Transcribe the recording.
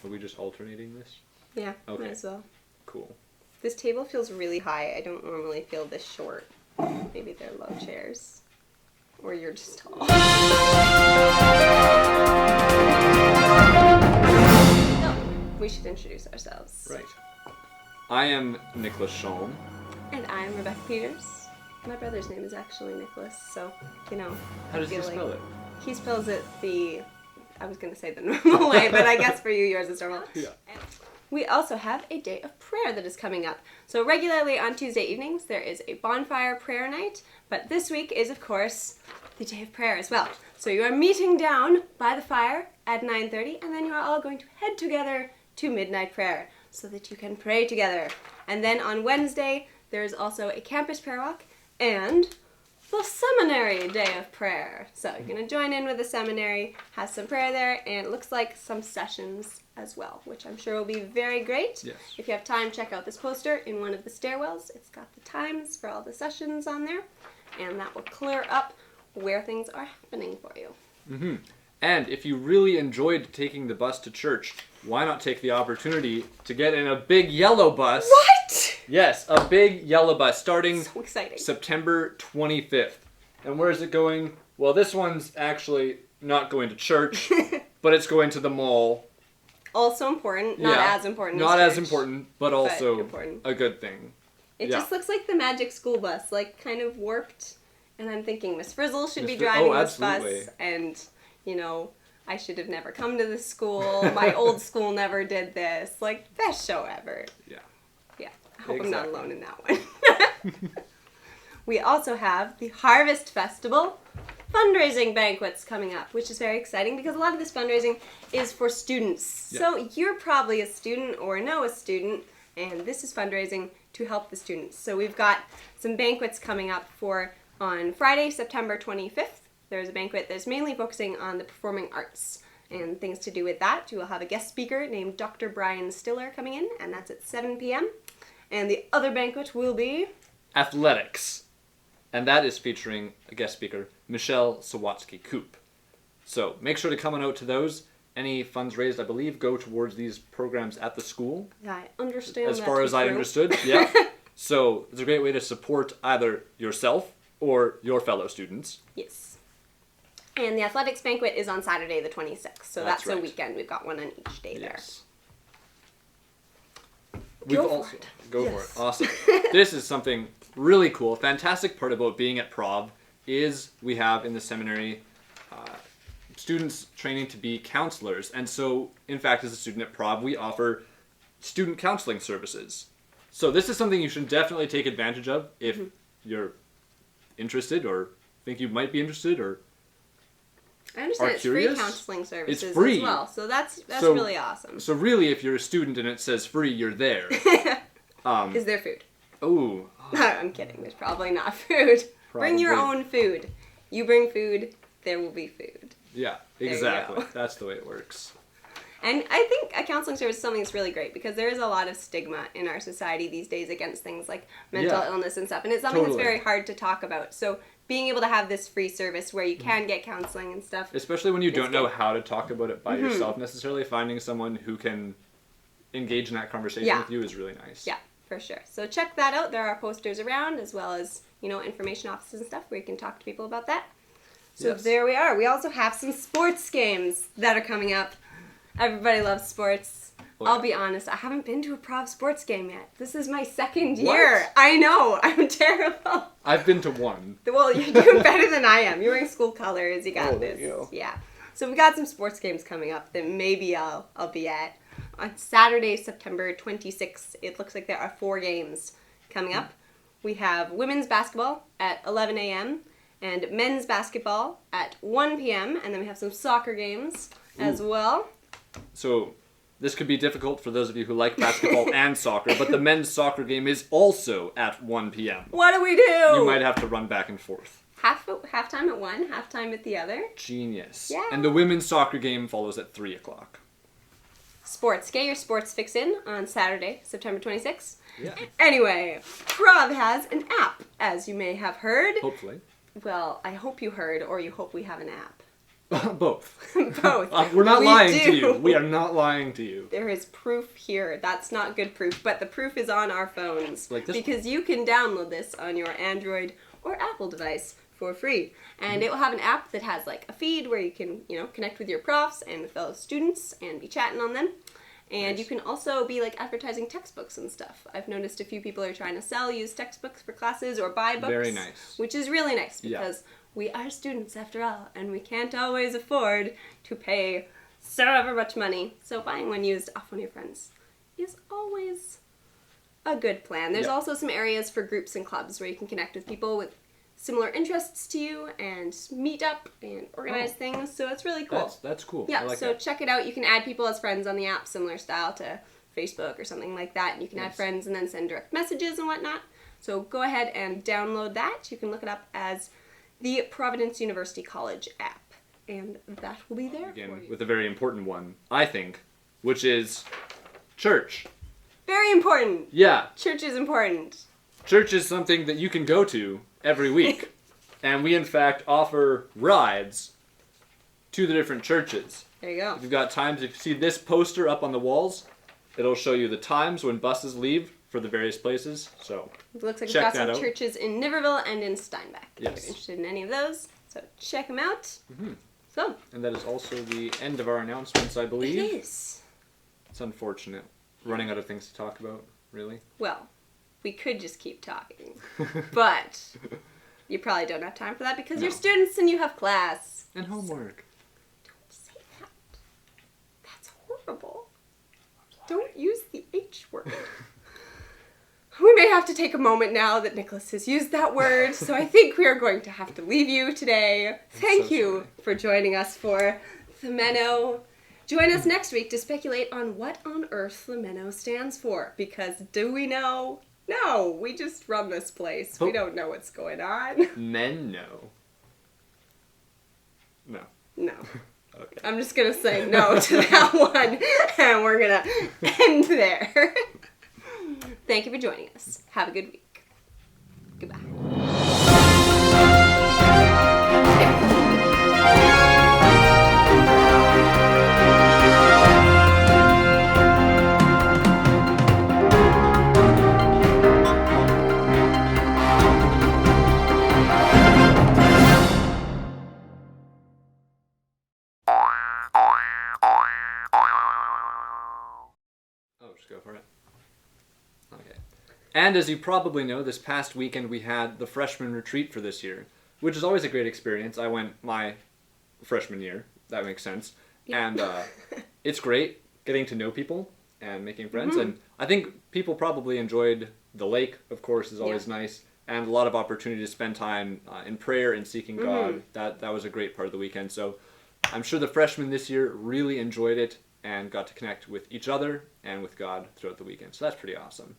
Are we just alternating this? Yeah, Okay. might as well. Cool. This table feels really high. I don't normally feel this short. Maybe they're low chairs. Or you're just tall. So, we should introduce ourselves. Right. I am Nicholas Shalm. And I'm Rebecca Peters. My brother's name is actually Nicholas, so, you know. How does he spell it? He spells it I was going to say the normal way, but I guess for you, yours is normal. Yeah. We also have a day of prayer that is coming up. So regularly on Tuesday evenings, there is a bonfire prayer night, but this week is, of course, the day of prayer as well. So you are meeting down by the fire at 9:30, and then you are all going to head together to midnight prayer so that you can pray together. And then on Wednesday, there is also a campus prayer walk and the seminary day of prayer. So you're going to join in with the seminary, have some prayer there, and it looks like some sessions as well, which I'm sure will be very great. Yes. If you have time, check out this poster in one of the stairwells. It's got the times for all the sessions on there, and that will clear up where things are happening for you. Mm-hmm. And if you really enjoyed taking the bus to church, why not take the opportunity to get in a big yellow bus? What? Yes, a big yellow bus starting So exciting. September 25th. And where is it going? Well, this one's actually not going to church, but it's going to the mall. Also important, not as important Not as as church, important, but also important. a good thing. It Yeah. just looks like the magic school bus, like kind of warped. And I'm thinking Miss Frizzle should be driving this bus, and, you know, I should have never come to this school. My old school never did this. Like, best show ever. Yeah. Yeah. I hope I'm not Exactly. alone in that one. We also have the Harvest Festival fundraising banquets coming up, which is very exciting because a lot of this fundraising is for students. Yeah. So you're probably a student or know a student, and this is fundraising to help the students. So we've got some banquets coming up on Friday, September 25th. There's a banquet that's mainly focusing on the performing arts and things to do with that. You will have a guest speaker named Dr. Brian Stiller coming in, and that's at 7 p.m. And the other banquet will be Athletics. And that is featuring a guest speaker, Michelle Sawatsky-Koop. So make sure to come on out to those. Any funds raised, I believe, go towards these programs at the school. Yeah, I understand As that far to as be I true. understood, yeah. So it's a great way to support either yourself or your fellow students. Yes. And the athletics banquet is on Saturday the 26th, so That's that's a right. weekend. We've got one on each day Yes. Go for it. Go Yes. for it. Awesome. This is something really cool. Fantastic part about being at Prov is we have in the seminary students training to be counselors. And so, in fact, as a student at Prov, we offer student counseling services. So this is something you should definitely take advantage of if you're interested or think you might be interested or I understand are it's curious. free counseling services It's free. as well, so that's So- really awesome. So really, if you're a student and it says free, you're there. Is there food? Ooh. I'm kidding. There's probably not food. Bring your Probably. own food. You bring food, there will be food. Yeah, you exactly. go. That's the way it works. And I think a counseling service is something that's really great because there is a lot of stigma in our society these days against things like mental Yeah. illness and stuff. And it's something Totally. that's very hard to talk about. So being able to have this free service where you can get counseling and stuff. Especially when you don't know good. how to talk about it by yourself necessarily, finding someone who can engage in that conversation Yeah. with you is really nice. Yeah, for sure. So check that out. There are posters around as well as, you know, information offices and stuff where you can talk to people about that. So Yes. there we are. We also have some sports games that are coming up. Everybody loves sports. Oh, I'll yeah. be honest, I haven't been to a Prov sports game yet. This is my second What? year. I know, I'm terrible. I've been to one. Well, you're doing better than I am. You're wearing school colors. You got Oh, there this. you go. Yeah. So we got some sports games coming up that maybe I'll be at. On Saturday, September 26th, it looks like there are 4 games coming up. We have women's basketball at 11 a.m. and men's basketball at 1 p.m. And then we have some soccer games as well. So this could be difficult for those of you who like basketball and soccer, but the men's soccer game is also at 1 p.m. What do we do? You might have to run back and forth. Halftime at one, halftime at the other. Genius. Yeah. And the women's soccer game follows at 3 o'clock. Sports. Get your sports fix in on Saturday, September 26th. Yeah. Anyway, Prov has an app, as you may have heard. Hopefully. Well, I hope you heard, or you hope we have an app. Both. Both. We're not We lying to do. you. We are not lying to you. There is proof here. That's not good proof, but the proof is on our phones. Like this? Because you can download this on your Android or Apple device for free. And it will have an app that has like a feed where you can, connect with your profs and with fellow students and be chatting on them. And Nice. you can also be like advertising textbooks and stuff. I've noticed a few people are trying to sell used textbooks for classes or buy books. Very nice. Which is really nice Yeah. because we are students after all, and we can't always afford to pay so ever much money. So buying one used off one of your friends is always a good plan. There's Yeah. also some areas for groups and clubs where you can connect with people with similar interests to you and meet up and organize things. So it's really cool. That's cool. Yeah, I like so that. check it out. You can add people as friends on the app, similar style to Facebook or something like that. And you can add Nice. friends and then send direct messages and whatnot. So go ahead and download that. You can look it up as the Providence University College app. And that will be there for Again, you. with a very important one, I think, which is church. Very important. Yeah, Church is important. church is something that you can go to every week. And we, in fact, offer rides to the different churches. There you go. If you've got time to see this poster up on the walls, it'll show you the times when buses leave for the various places. So, It looks like we've Check got that some out. churches in Niverville and in Steinbach. If Yes. you're interested in any of those. So check them out. Mhm. So, and that is also the end of our announcements, I it believe. is. It's unfortunate. Running out of things to talk about, really. Well, we could just keep talking. But you probably don't have time for that because you're No. students and you have class. And homework. Don't say that. That's horrible. Don't use the H word. We may have to take a moment now that Nicholas has used that word, so I think we are going to have to leave you today. Thank so you sorry. for joining us for the Mnno. Join us next week to speculate on what on earth the Mnno stands for, because do we know? No, we just run this place. We Oh. don't know what's going on. Mnno. No. No. Okay. I'm just gonna say no to that one, and we're gonna end there. Thank you for joining us. Have a good week. Goodbye. Oh, just go for it. Okay. And as you probably know, this past weekend we had the freshman retreat for this year, which is always a great experience. I went my freshman year. That makes sense. Yeah. And it's great getting to know people and making friends. And I think people probably enjoyed the lake, of course, is always nice. And a lot of opportunity to spend time in prayer and seeking God. That was a great part of the weekend. So I'm sure the freshmen this year really enjoyed it and got to connect with each other and with God throughout the weekend. So that's pretty awesome.